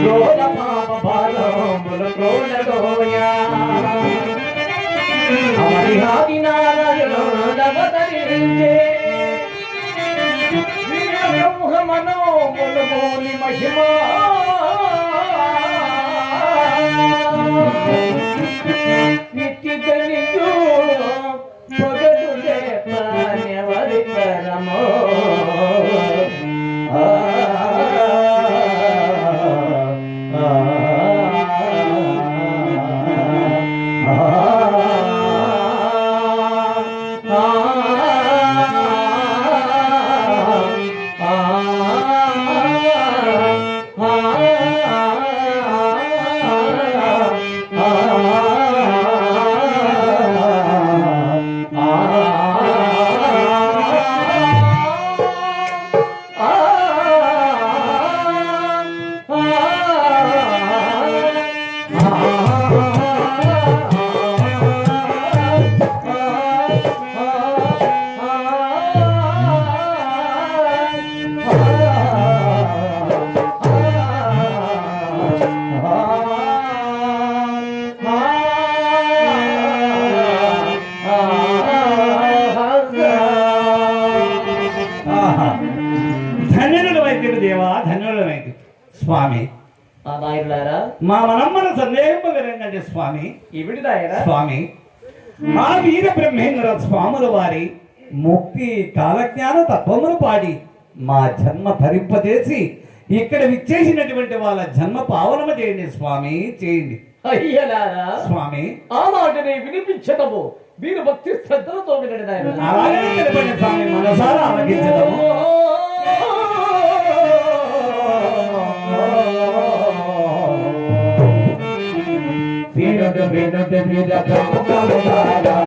రోల పాప బాలముల కోలలోయా అవరిహాది నారాయణుడవతరించే వీర బ్రహ్మ మనోములమూలి మహిమా నిత్యగనియు పొగడు దేవరి పరమో స్వామి మా మనమ్మను సందేహింపగలండి స్వామి. స్వామి ఆ వీర బ్రహ్మేంద్ర స్వాముల వారి ముక్తి కాలజ్ఞాన తత్వములు పాడి మా జన్మ ధరింపజేసి ఇక్కడ విచ్చేసినటువంటి వాళ్ళ జన్మ పావనమ చేయండి స్వామి, చేయండి. అయ్యలారా స్వామి ఆ మాటని వినిపించటము వీరు భక్తి శ్రద్ధలతో వినండి. అలాగే స్వామి మనసారా ఆలకించడము. Vino de